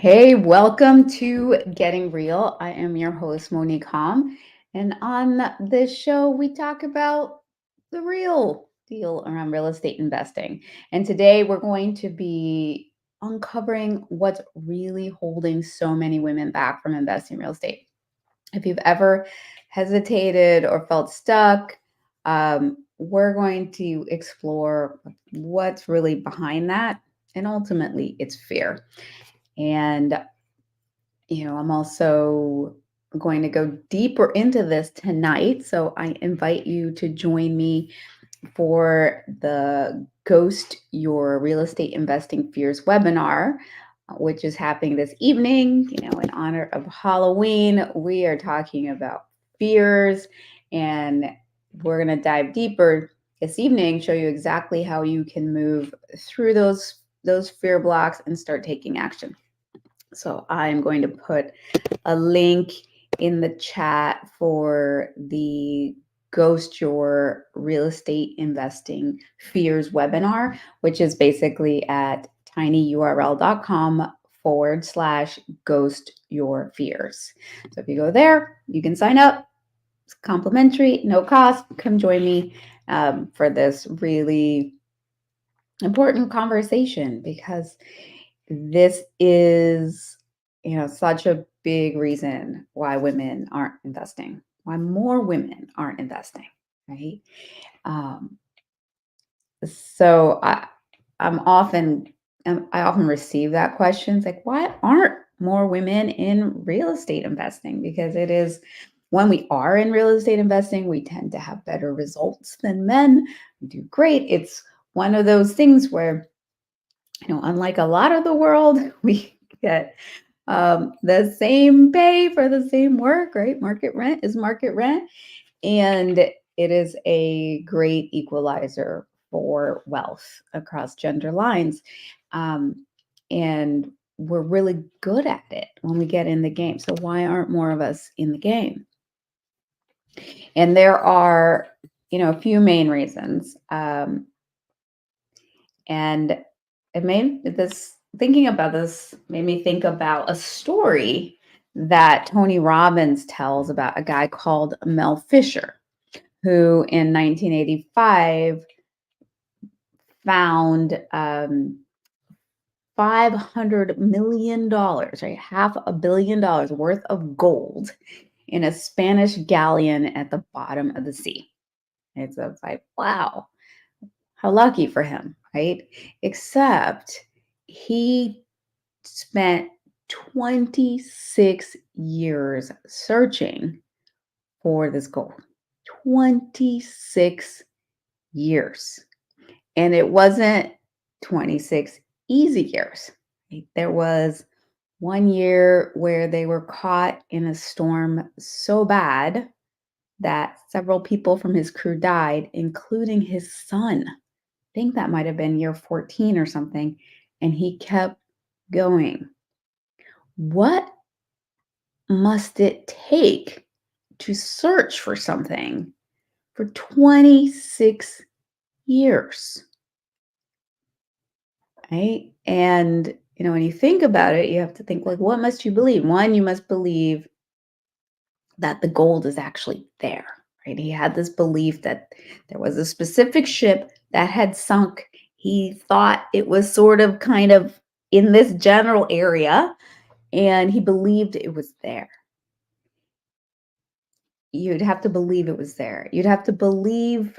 Hey, welcome to Getting Real. I am your host, Monick Halm. And on this show, we talk about the real deal around real estate investing. And today we're going to be uncovering what's really holding so many women back from investing in real estate. If you've ever hesitated or felt stuck, we're going to explore what's really behind that. And ultimately, it's fear. And I'm also going to go deeper into this tonight. So I invite you to join me for the Ghost Your Real Estate Investing Fears webinar, which is happening this evening. In honor of Halloween, we are talking about fears, and we're going to dive deeper this evening, show you exactly how you can move through those fear blocks and start taking action. So I'm going to put a link in the chat for the Ghost Your Real Estate Investing Fears webinar, which is basically at tinyurl.com/ghost your fears. So if you go there, you can sign up. It's complimentary, no cost. Come join me for this really important conversation, because this is such a big reason why women aren't investing, why more women aren't investing, right? um, so I often receive that question. It's like, why aren't more women in real estate investing? Because it is, when we are in real estate investing, we tend to have better results than men. We do great. It's one of those things where, unlike a lot of the world, we get the same pay for the same work, right? Market rent is market rent. And it is a great equalizer for wealth across gender lines. And we're really good at it when we get in the game. So why aren't more of us in the game? And there are, a few main reasons. And it made this, thinking about this made me think about a story that Tony Robbins tells about a guy called Mel Fisher, who in 1985 found $500 million, right? $500 million worth of gold in a Spanish galleon at the bottom of the sea. It's like, wow, how lucky for him, right? Except he spent 26 years searching for this gold. 26 years. And it wasn't 26 easy years. Right? There was one year where they were caught in a storm so bad that several people from his crew died, including his son. I think that might have been year 14 or something. And he kept going. What must it take to search for something for 26 years? Right? And, when you think about it, you have to think, like, what must you believe? One, you must believe that the gold is actually there, right? He had this belief that there was a specific ship that had sunk. He thought it was sort of kind of in this general area, and he believed it was there. You'd have to believe it was there. You'd have to believe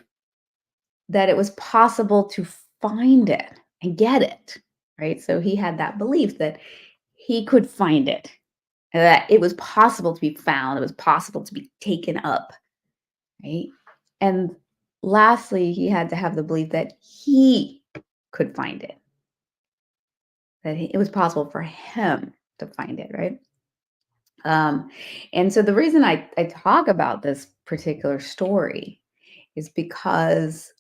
that it was possible to find it and get it, right? So he had that belief that he could find it, that it was possible to be found, it was possible to be taken up, right? And lastly, he had to have the belief that he could find it, that it was possible for him to find it, right? Um, and so the reason I talk about this particular story is because,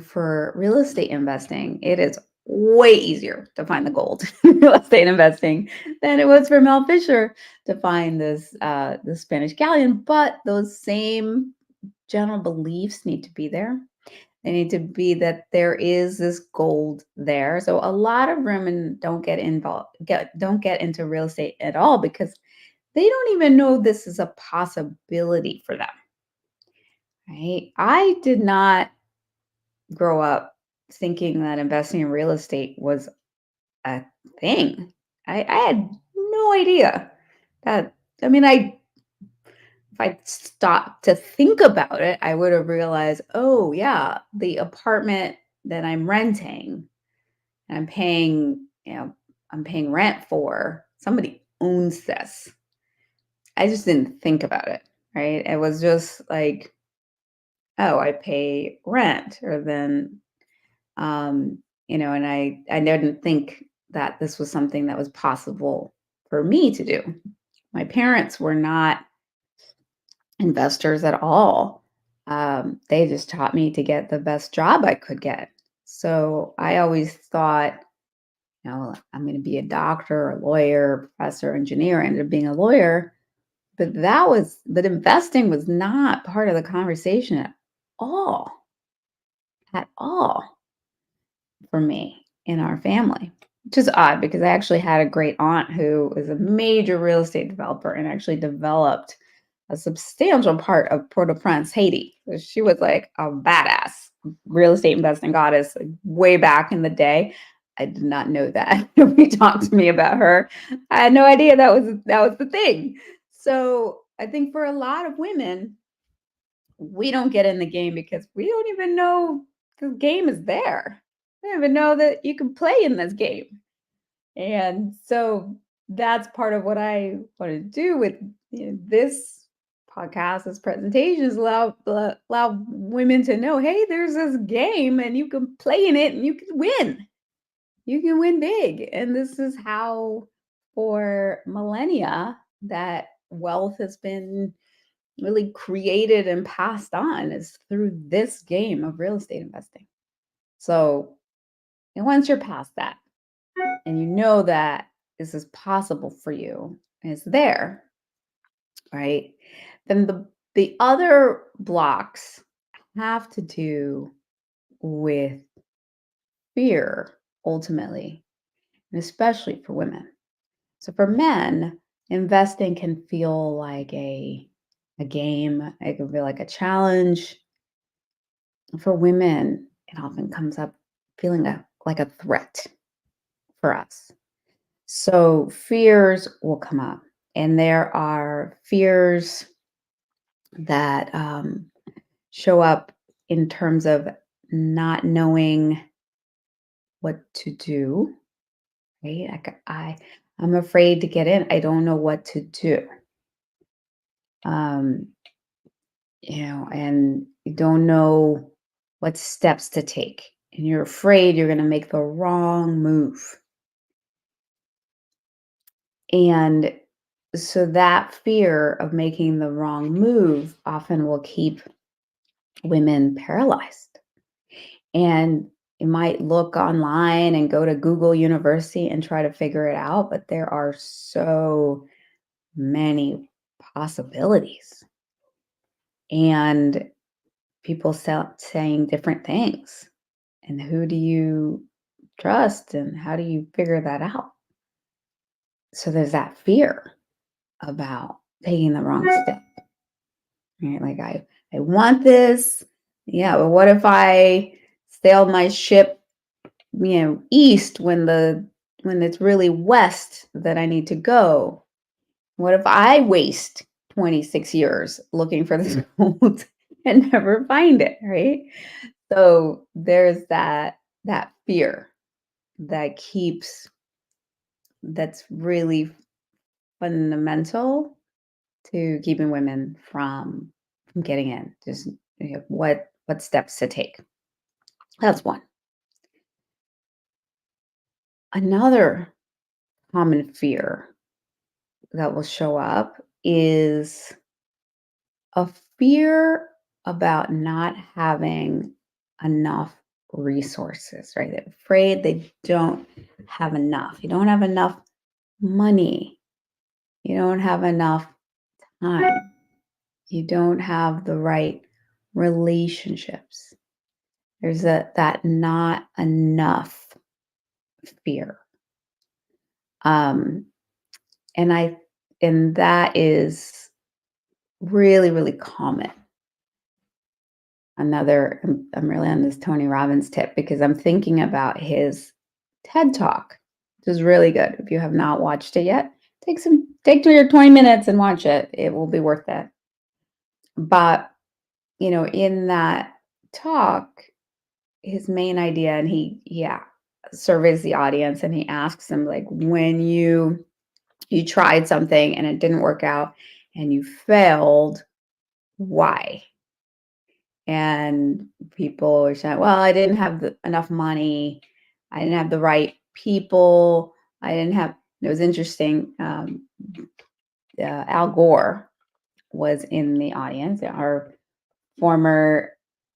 for real estate investing, it is way easier to find the gold in real estate investing than it was for Mel Fisher to find this Spanish galleon. But those same general beliefs need to be there. They need to be that there is this gold there. So a lot of women don't get into real estate at all because they don't even know this is a possibility for them, right? I did not grow up thinking that investing in real estate was a thing. I had no idea that. I mean, if I stopped to think about it, I would have realized, oh yeah, the apartment that I'm renting and I'm paying rent for. Somebody owns this. I just didn't think about it, right? It was just like, oh, I pay rent, or then, um, and I didn't think that this was something that was possible for me to do. My parents were not investors at all. They just taught me to get the best job I could get. So I always thought, I'm going to be a doctor, a lawyer, professor, engineer. I ended up being a lawyer, but investing was not part of the conversation all, at all for me in our family, which is odd because I actually had a great aunt who was a major real estate developer and actually developed a substantial part of Port-au-Prince, Haiti. So she was like a badass real estate investing goddess, like, way back in the day. I did not know that. Nobody talked to me about her. I had no idea that was the thing. So I think for a lot of women, we don't get in the game because we don't even know the game is there. We don't even know that you can play in this game. And so that's part of what I want to do with this podcast, this presentation, is allow women to know, hey, there's this game and you can play in it and you can win. You can win big. And this is how, for millennia, that wealth has been really created and passed on, is through this game of real estate investing. So, and once you're past that, and you know that this is possible for you, and it's there, right? Then the other blocks have to do with fear ultimately, and especially for women. So for men, investing can feel like a game, it can feel like a challenge. For women, it often comes up feeling like a threat for us. So fears will come up, and there are fears that show up in terms of not knowing what to do. Right? I'm afraid to get in. I don't know what to do. Um, and you don't know what steps to take, and you're afraid you're going to make the wrong move. And so that fear of making the wrong move often will keep women paralyzed. And you might look online and go to Google University and try to figure it out, but there are so many possibilities. And people saying different things. And who do you trust and how do you figure that out? So there's that fear about taking the wrong step. Right? Like I want this. Yeah, but what if I sail my ship, east when it's really west that I need to go? What if I waste 26 years looking for this gold and never find it, right? So there's that fear that keeps that's really fundamental to keeping women from getting in. Just what steps to take. That's one. Another common fear that will show up is a fear about not having enough resources, right? They're afraid they don't have enough. You don't have enough money. You don't have enough time. You don't have the right relationships. There's that not enough fear. Um, and I and that is really, really common. I'm really on this Tony Robbins tip because I'm thinking about his TED Talk, which is really good. If you have not watched it yet, take your 20 minutes and watch it. It will be worth it. But, in that talk, his main idea, and he surveys the audience and he asks them, like, when you tried something and it didn't work out and you failed, why? And people are saying, well, I didn't have enough money. I didn't have the right people. I didn't have, it was interesting. Al Gore was in the audience, our former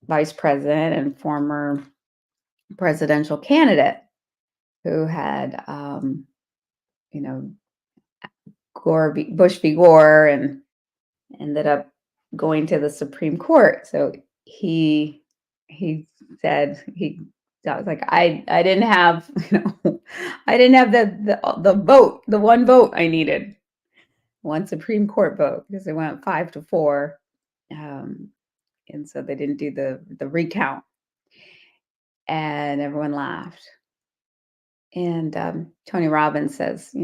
vice president and former presidential candidate who had, you know, Bush v. Gore, and ended up going to the Supreme Court. So he said that was like, I didn't have, I didn't have the vote, the one vote I needed, one Supreme Court vote, because it went 5-4. Um, and so they didn't do the recount, and everyone laughed. And Tony Robbins says,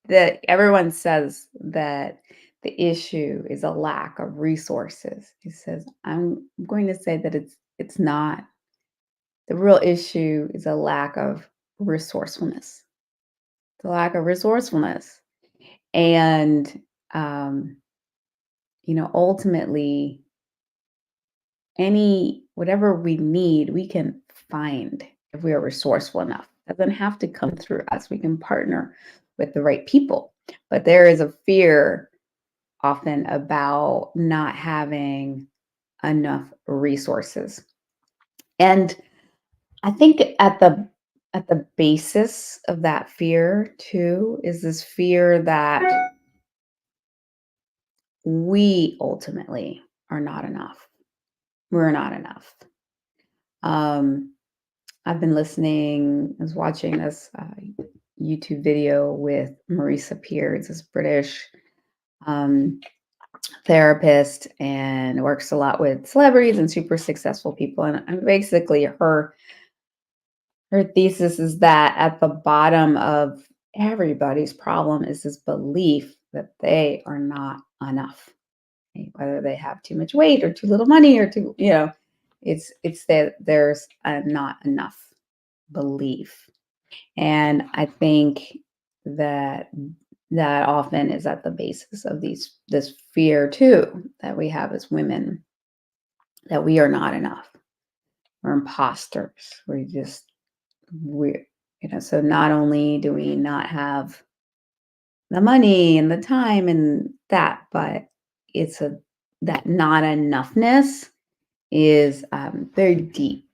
that everyone says that the issue is a lack of resources. He says, I'm going to say that it's not. The real issue is a lack of resourcefulness. The lack of resourcefulness. And ultimately, whatever we need, we can find if we are resourceful enough. It doesn't have to come through us. We can partner with the right people. But there is a fear often about not having enough resources. And I think at the basis of that fear too is this fear that we ultimately are not enough. We're not enough. Um, I've been I was watching this YouTube video with Marisa Peers, this British um, therapist, and works a lot with celebrities and super successful people. And basically, her thesis is that at the bottom of everybody's problem is this belief that they are not enough, right? Whether they have too much weight or too little money or it's that there's a not enough belief. And I think that that often is at the basis of this fear too that we have as women, that we are not enough. We're imposters. So not only do we not have the money and the time and that, but it's a that not enoughness is very deep,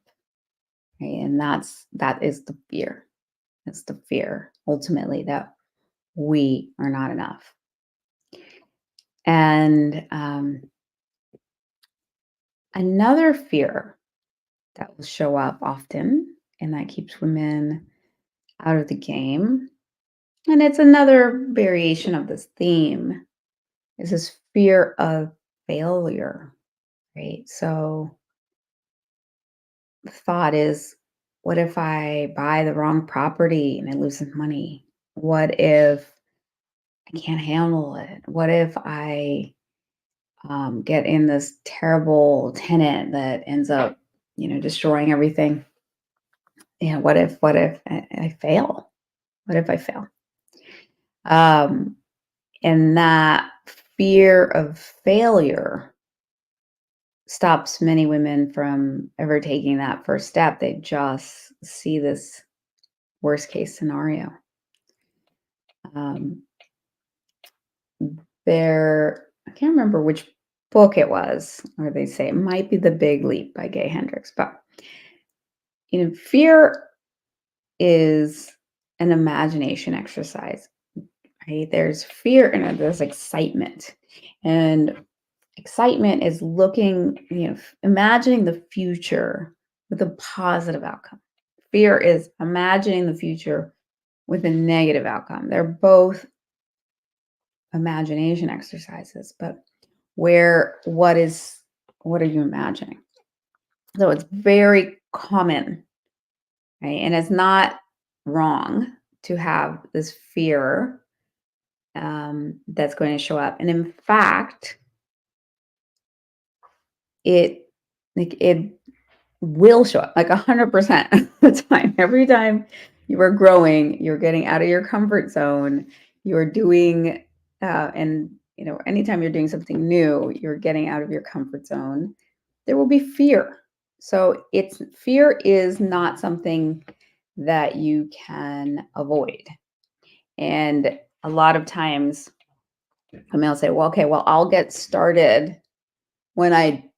right? And that is the fear. That's the fear ultimately, that we are not enough. And another fear that will show up often and that keeps women out of the game, and it's another variation of this theme, is this fear of failure, right? So the thought is, what if I buy the wrong property and I lose some money? What if I can't handle it? What if I get in this terrible tenant that ends up, destroying everything? What if I fail? What if I fail? Um, and that fear of failure stops many women from ever taking that first step. They just see this worst case scenario. Um, I can't remember which book it was, where they say it might be The Big Leap by Gay Hendricks, but fear is an imagination exercise, right? There's fear and there's excitement. And Excitement is imagining the future with a positive outcome. Fear is imagining the future with a negative outcome. They're both imagination exercises, but what are you imagining? So it's very common, right? And it's not wrong to have this fear that's going to show up. And in fact, it it will show up like 100% of the time. Every time you are growing, you're getting out of your comfort zone. You're doing, and anytime you're doing something new, you're getting out of your comfort zone. There will be fear. So it's fear is not something that you can avoid. And a lot of times, I mean, I'll say, well, okay, well, I'll get started when I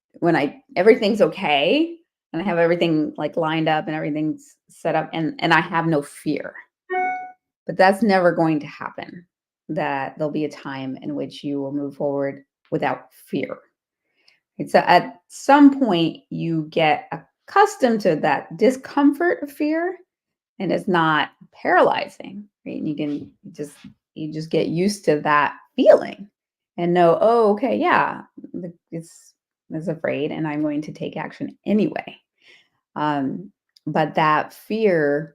everything's okay and I have everything like lined up and everything's set up and I have no fear. But that's never going to happen. That there'll be a time in which you will move forward without fear. And so at some point you get accustomed to that discomfort of fear and it's not paralyzing, right? And you just get used to that feeling and know, oh, okay, yeah, it's afraid, and I'm going to take action anyway. Um, but that fear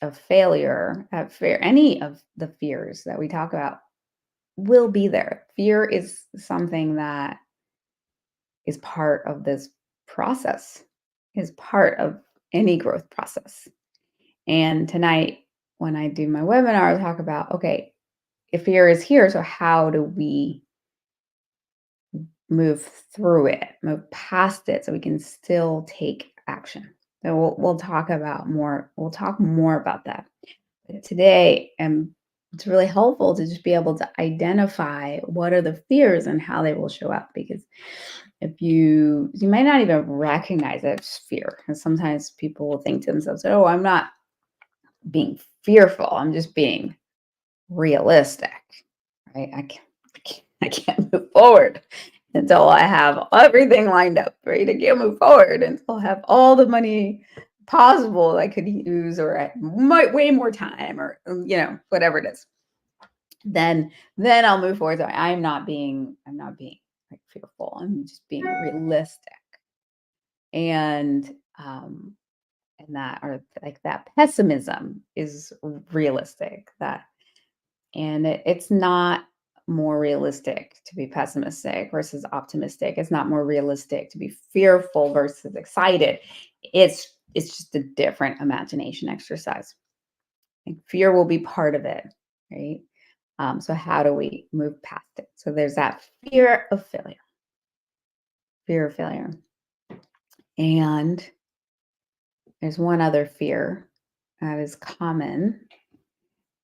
of failure, any of the fears that we talk about will be there. Fear is something that is part of this process, is part of any growth process. And tonight, when I do my webinar, I'll talk about, okay, if fear is here, so how do we move through it, move past it so we can still take action? So we'll talk more about that. But today, and it's really helpful to just be able to identify what are the fears and how they will show up, because if you might not even recognize it as fear. And sometimes people will think to themselves, oh, I'm not being fearful, I'm just being realistic, right? I can't move forward until I have everything lined up, right? I can't move forward until I have all the money possible I could use, or I might way more time, or whatever it is. Then I'll move forward. So I'm not being like fearful. I'm just being realistic. And that, or like that pessimism is realistic. It's not more realistic to be pessimistic versus optimistic. It's not more realistic to be fearful versus excited. It's just a different imagination exercise. And fear will be part of it, right? So how do we move past it? So there's that fear of failure, and there's one other fear that is common,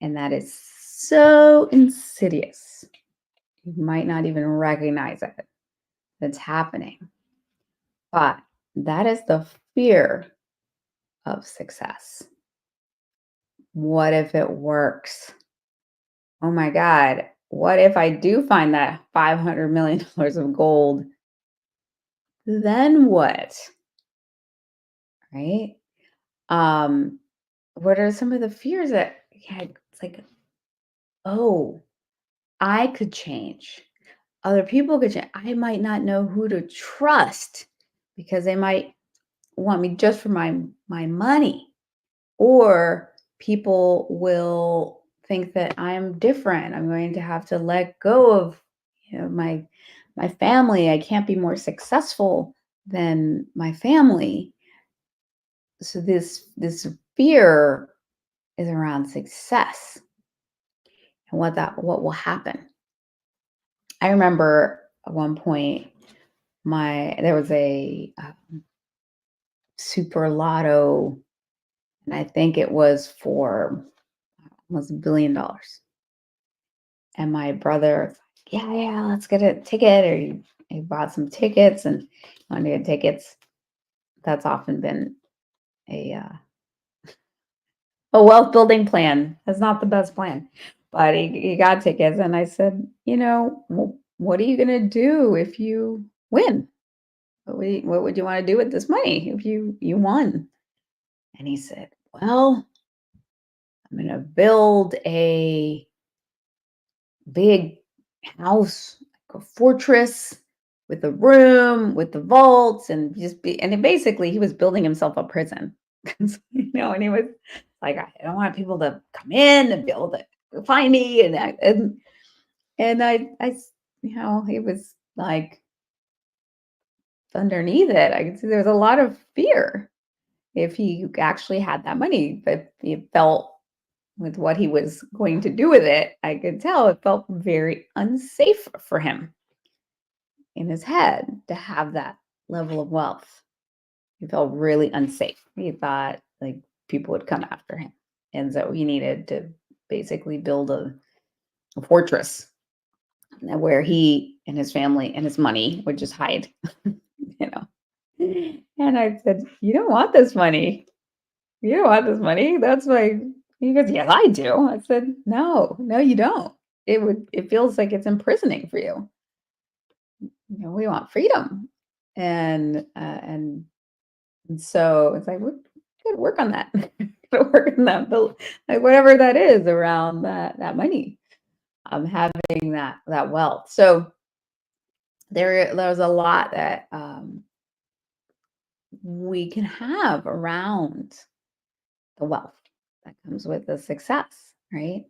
and that is so insidious. You might not even recognize it that's happening. But that is the fear of success. What if it works? Oh my God. What if I do find that $500 million of gold? Then what? Right? Um, what are some of the fears that, yeah, it's like, oh, I could change. Other people could change. I might not know who to trust because they might want me just for my money, or people will think that I'm different. I'm going to have to let go of my family. I can't be more successful than my family. So this fear is around success and what will happen. I remember at one point there was a super lotto, and I think it was for almost $1 billion. And my brother, yeah, yeah, let's get a ticket. Or he bought some tickets and wanted to get tickets. That's often been a wealth building plan. That's not the best plan, but he got tickets. And I said, well, what are you going to do if you win? What would you want to do with this money if you won? And he said, well, I'm going to build a big house, like a fortress with a room, with the vaults, and just be. And basically, he was building himself a prison, and he was like, I don't want people to come in and be able to find me, he was like underneath it. I could see there was a lot of fear if he actually had that money, but he felt with what he was going to do with it, I could tell it felt very unsafe for him in his head to have that level of wealth. He felt really unsafe. He thought like people would come after him. And so he needed to basically build a fortress where he and his family and his money would just hide, you know. And I said, you don't want this money. You don't want this money. That's why he goes, yes, I do. I said, no, no, you don't. It feels like it's imprisoning for you. We want freedom. And so it's like, we gotta work on that. Gotta work on that, like whatever that is around that money, having that wealth. So there's a lot that we can have around the wealth that comes with the success, right?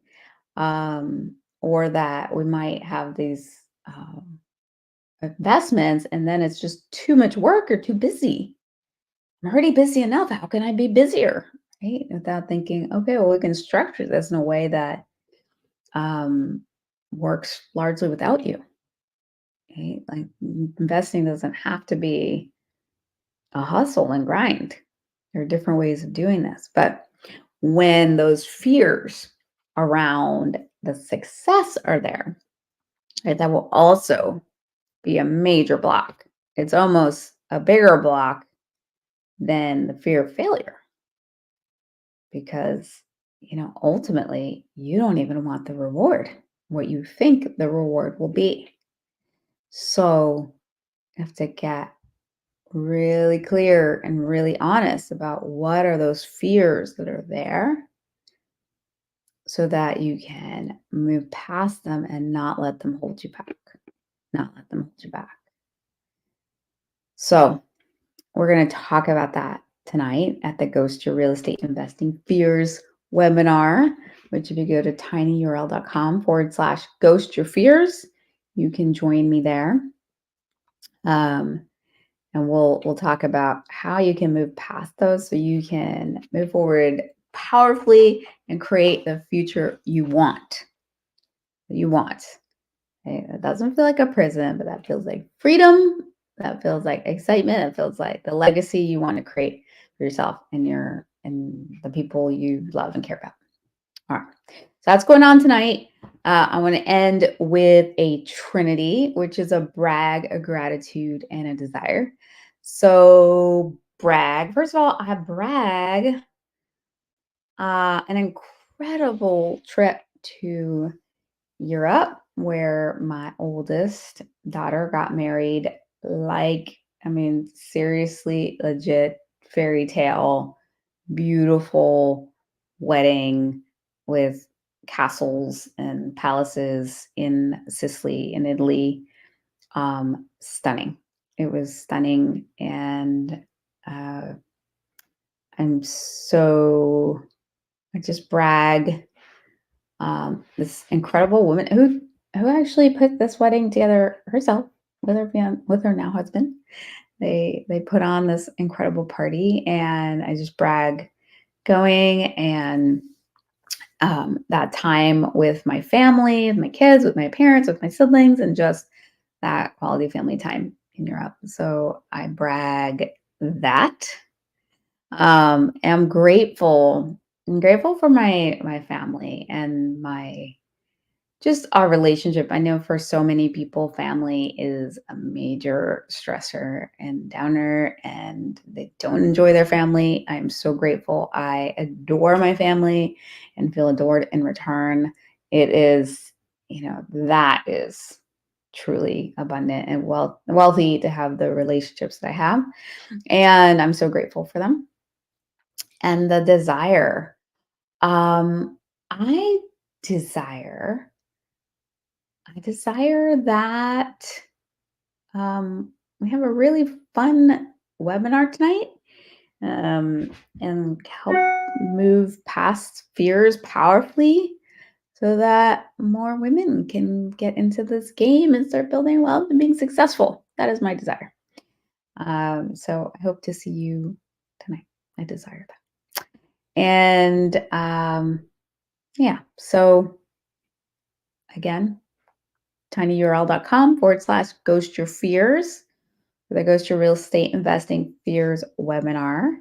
Or that we might have these investments and then it's just too much work or too busy. I'm already busy enough. How can I be busier? Right? Without thinking, okay, well, we can structure this in a way that um, works largely without you. Right? Like investing doesn't have to be a hustle and grind. There are different ways of doing this. But when those fears around the success are there, right, that will also be a major block. It's almost a bigger block than the fear of failure because, ultimately, you don't even want the reward, what you think the reward will be. So you have to get really clear and really honest about what are those fears that are there so that you can move past them and not let them hold you back. Not let them hold you back. So we're going to talk about that tonight at the Ghost Your Real Estate Investing Fears webinar, which if you go to tinyurl.com/ghost your fears, you can join me there. And we'll talk about how you can move past those so you can move forward powerfully and create the future you want. Okay? It doesn't feel like a prison, but that feels like freedom. That feels like excitement. It feels like the legacy you want to create for yourself and the people you love and care about. All right. So that's going on tonight. I want to end with a trinity, which is a brag, a gratitude, and a desire. So brag. First of all, I brag an incredible trip to Europe where my oldest daughter got married. Seriously, legit fairy tale, beautiful wedding with castles and palaces in Sicily in Italy. Stunning. It was stunning. And I'm so, I just brag this incredible woman who actually put this wedding together herself with her now husband. They put on this incredible party, and I just brag going and that time with my family, with my kids, with my parents, with my siblings, and just that quality family time in Europe. So I brag that. I'm grateful. I'm grateful for my family and just our relationship. I know for so many people, family is a major stressor and downer, and they don't enjoy their family. I'm so grateful. I adore my family and feel adored in return. It is, that is truly abundant and wealthy to have the relationships that I have. And I'm so grateful for them. And the desire. Um, I desire, I desire that we have a really fun webinar tonight, um, and help move past fears powerfully so that more women can get into this game and start building wealth and being successful. That is my desire. So I hope to see you tonight. I desire that. And yeah, so again, tinyurl.com/ghost your fears for the Ghost Your Real Estate Investing Fears webinar.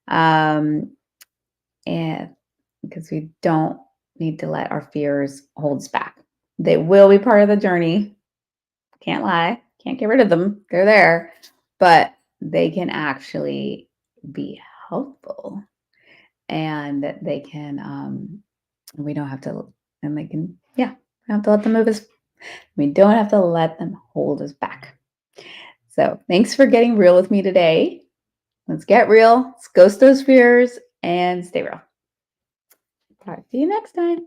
And because we don't need to let our fears hold us back. They will be part of the journey. Can't lie. Can't get rid of them. They're there. But they can actually be helpful. And that they can, we don't have to, and they can, yeah, we don't have to let them move us. We don't have to let them hold us back. So thanks for getting real with me today. Let's get real. Let's ghost those fears and stay real. Talk to you next time.